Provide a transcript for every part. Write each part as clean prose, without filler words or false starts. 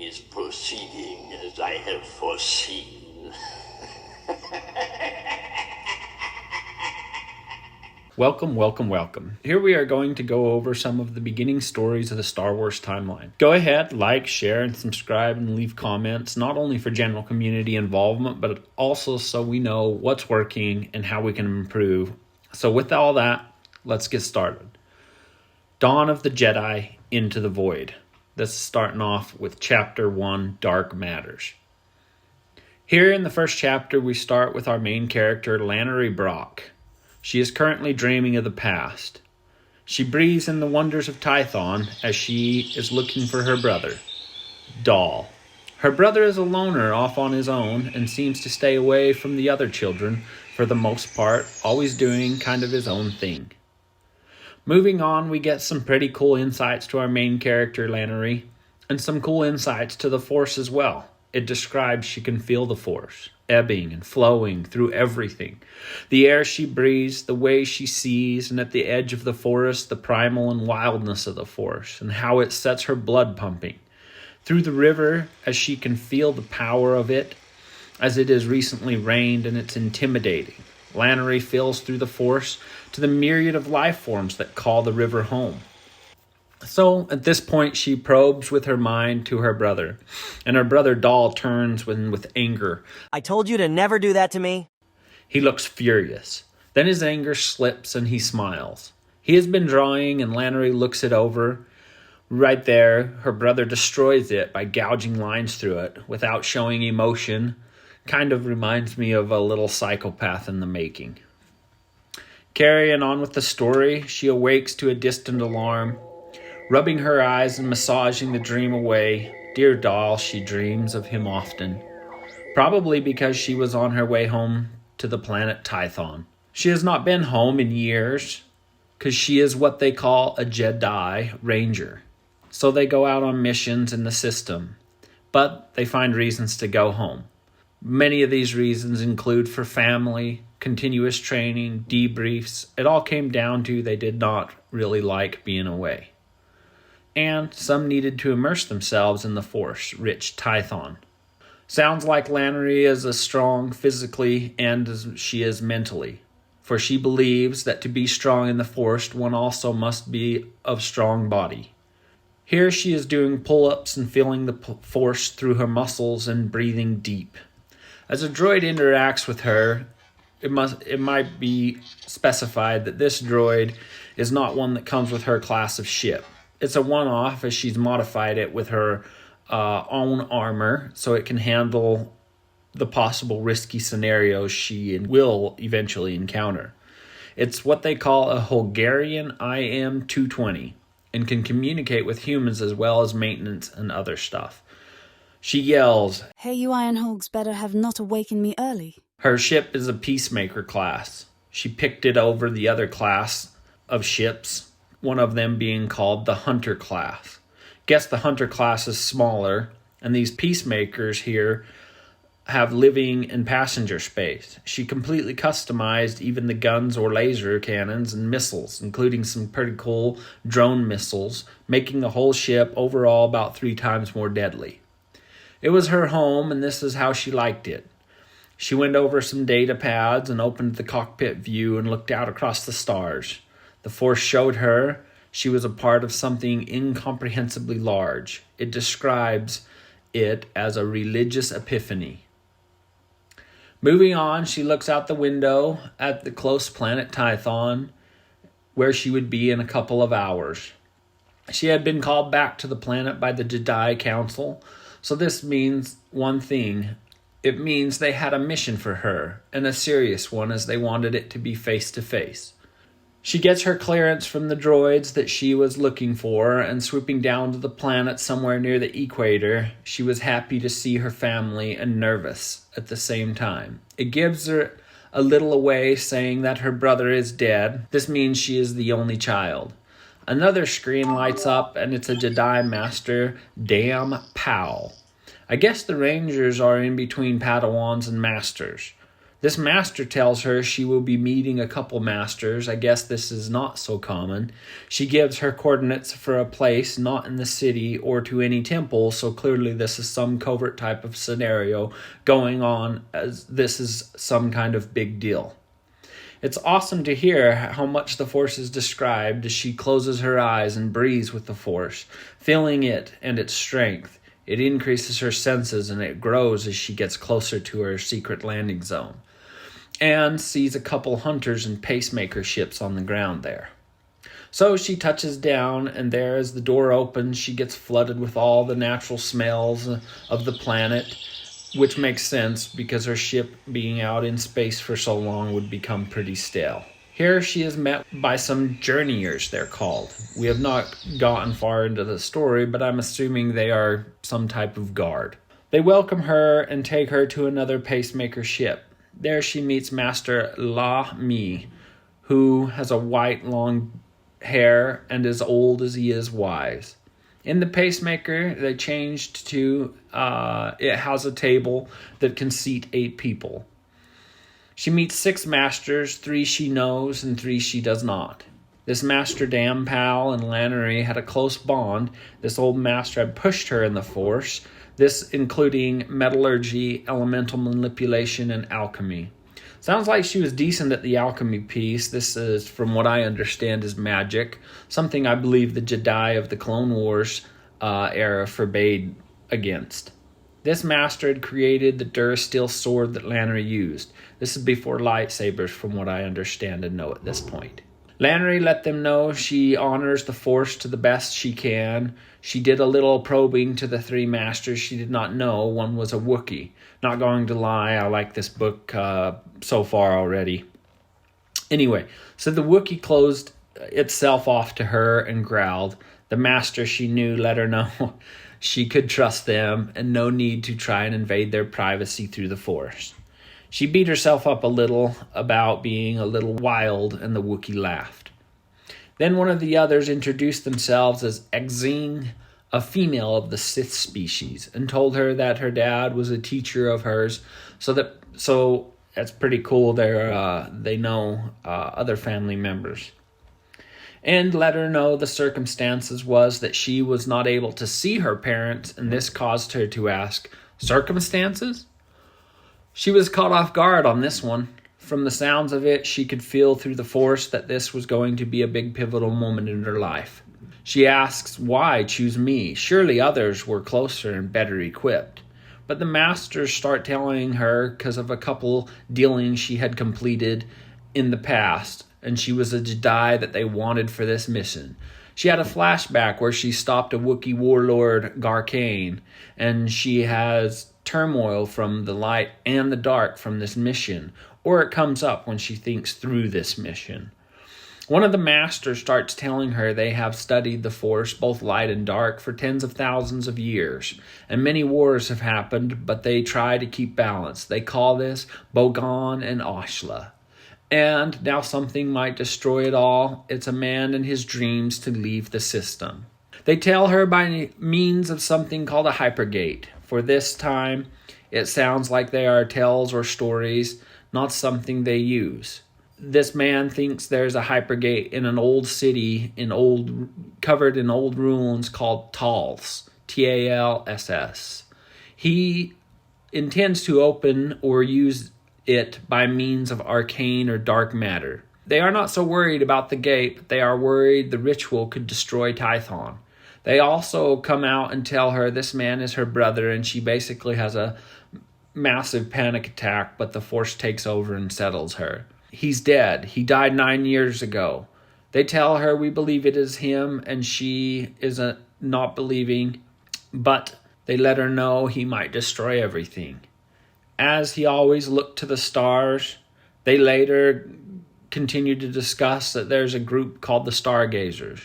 is proceeding as I have foreseen. Welcome. Here we are going to go over some of the beginning stories of the Star Wars timeline. Go ahead, like, share, and subscribe, and leave comments, not only for general community involvement, but also so we know what's working and how we can improve. So with all that, let's get started. Dawn of the Jedi, Into the Void. This is starting off with Chapter 1, Dark Matters. Here in the first chapter, we start with our main character, Lannery Brock. She is currently dreaming of the past. She breathes in the wonders of Tython as she is looking for her brother, Dahl. Her brother is a loner off on his own and seems to stay away from the other children for the most part, always doing kind of his own thing. Moving on, we get some pretty cool insights to our main character, Lannery, and some cool insights to the Force as well. It describes she can feel the Force, ebbing and flowing through everything. The air she breathes, the way she sees, and at the edge of the forest, the primal and wildness of the Force, and how it sets her blood pumping. Through the river, as she can feel the power of it, as it has recently rained and it's intimidating. Lannery feels through the Force to the myriad of life forms that call the river home. So, at this point, she probes with her mind to her brother, and her brother Dahl turns with anger. I told you to never do that to me. He looks furious. Then his anger slips and he smiles. He has been drawing and Lannery looks it over. Right there, her brother destroys it by gouging lines through it without showing emotion. Kind of reminds me of a little psychopath in the making. Carrying on with the story, she awakes to a distant alarm. Rubbing her eyes and massaging the dream away, dear Dahl, she dreams of him often. Probably because she was on her way home to the planet Tython. She has not been home in years, because she is what they call a Jedi Ranger. So they go out on missions in the system, but they find reasons to go home. Many of these reasons include for family, continuous training, debriefs. It all came down to they did not really like being away. And some needed to immerse themselves in the Force-rich Tython. Sounds like Lannery is as strong physically and as she is mentally, for she believes that to be strong in the Force, one also must be of strong body. Here she is doing pull-ups and feeling the Force through her muscles and breathing deep. As a droid interacts with her, it might be specified that this droid is not one that comes with her class of ship. It's a one-off as she's modified it with her own armor so it can handle the possible risky scenarios she will eventually encounter. It's what they call a Hulgarian IM-220 and can communicate with humans as well as maintenance and other stuff. She yells, "Hey, you Iron Hogs better have not awakened me early." Her ship is a Peacemaker class. She picked it over the other class of ships, one of them being called the Hunter class. Guess the Hunter class is smaller, and these Peacemakers here have living and passenger space. She completely customized even the guns or laser cannons and missiles, including some pretty cool drone missiles, making the whole ship overall about 3 times more deadly. It was her home, and this is how she liked it. She went over some data pads and opened the cockpit view and looked out across the stars. The Force showed her she was a part of something incomprehensibly large. It describes it as a religious epiphany. Moving on, she looks out the window at the close planet Tython, where she would be in a couple of hours. She had been called back to the planet by the Jedi Council, so this means one thing. It means they had a mission for her, and a serious one as they wanted it to be face-to-face. She gets her clearance from the droids that she was looking for, and swooping down to the planet somewhere near the equator, she was happy to see her family and nervous at the same time. It gives her a little away saying that her brother is dead. This means she is the only child. Another screen lights up, and it's a Jedi Master, Damn Powell. I guess the Rangers are in between Padawans and Masters. This master tells her she will be meeting a couple masters. I guess this is not so common. She gives her coordinates for a place not in the city or to any temple, so clearly this is some covert type of scenario going on, as this is some kind of big deal. It's awesome to hear how much the Force is described as she closes her eyes and breathes with the Force, feeling it and its strength. It increases her senses and it grows as she gets closer to her secret landing zone, and sees a couple hunters and pacemaker ships on the ground there. So she touches down, and there as the door opens, she gets flooded with all the natural smells of the planet, which makes sense because her ship being out in space for so long would become pretty stale. Here she is met by some journeyers, they're called. We have not gotten far into the story, but I'm assuming they are some type of guard. They welcome her and take her to another pacemaker ship. There she meets Master La Mi, who has a white long hair and as old as he is wise. In the pacemaker, they changed to, it has a table that can seat 8 people. She meets 6 masters, 3 she knows and 3 she does not. This Master Dampal and Lannery had a close bond. This old master had pushed her in the Force, this including metallurgy, elemental manipulation, and alchemy. Sounds like she was decent at the alchemy piece. This is, from what I understand, is magic, something I believe the Jedi of the Clone Wars era forbade against. This master had created the Durasteel sword that Lannery used. This is before lightsabers, from what I understand and know at this point. Lannery let them know she honors the Force to the best she can. She did a little probing to the 3 masters she did not know. One was a Wookiee. Not going to lie, I like this book so far already. Anyway, so the Wookiee closed itself off to her and growled. The master she knew let her know she could trust them and no need to try and invade their privacy through the Force. She beat herself up a little about being a little wild, and the Wookiee laughed. Then one of the others introduced themselves as Exing, a female of the Sith species, and told her that her dad was a teacher of hers, so that's pretty cool. They know other family members. And let her know the circumstances was that she was not able to see her parents, and this caused her to ask, "Circumstances?" She was caught off guard on this one. From the sounds of it, she could feel through the Force that this was going to be a big pivotal moment in her life. She asks, why choose me? Surely others were closer and better equipped. But the masters start telling her because of a couple dealings she had completed in the past, and she was a Jedi that they wanted for this mission. She had a flashback where she stopped a Wookiee warlord, Garkane, and she has turmoil from the light and the dark from this mission, or it comes up when she thinks through this mission. One of the masters starts telling her they have studied the Force, both light and dark, for tens of thousands of years, and many wars have happened, but they try to keep balance. They call this Bogan and Oshla. And now something might destroy it all. It's a man and his dreams to leave the system. They tell her by means of something called a hypergate. For this time, it sounds like they are tales or stories, not something they use. This man thinks there's a hypergate in an old city covered in old ruins called Talss, Talss. He intends to open or use it by means of arcane or dark matter. They are not so worried about the gate, but they are worried the ritual could destroy Tython. They also come out and tell her this man is her brother, and she basically has a massive panic attack, but the Force takes over and settles her. He's dead. He died 9 years ago. They tell her we believe it is him, and she is not believing, but they let her know he might destroy everything. As he always looked to the stars, they later continue to discuss that there's a group called the Stargazers.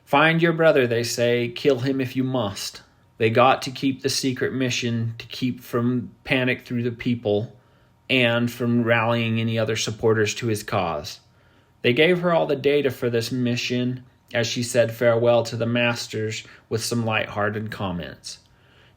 Find your brother, they say. Kill him if you must. They got to keep the secret mission to keep from panic through the people and from rallying any other supporters to his cause. They gave her all the data for this mission as she said farewell to the masters with some light-hearted comments.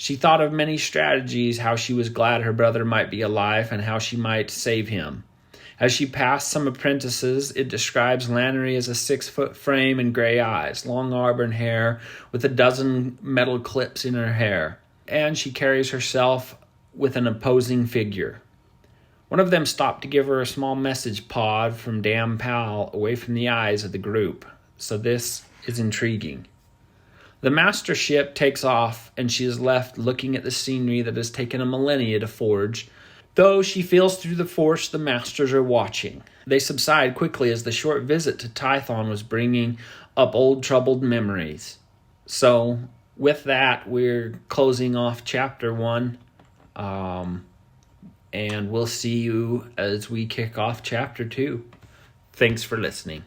She thought of many strategies, how she was glad her brother might be alive and how she might save him. As she passed some apprentices, it describes Lannery as a 6-foot frame and gray eyes, long auburn hair with a dozen metal clips in her hair, and she carries herself with an imposing figure. One of them stopped to give her a small message pod from Dan Powell away from the eyes of the group, so this is intriguing. The master ship takes off, and she is left looking at the scenery that has taken a millennia to forge, though she feels through the force the masters are watching. They subside quickly as the short visit to Tython was bringing up old troubled memories. So, with that, we're closing off Chapter 1, and we'll see you as we kick off Chapter 2. Thanks for listening.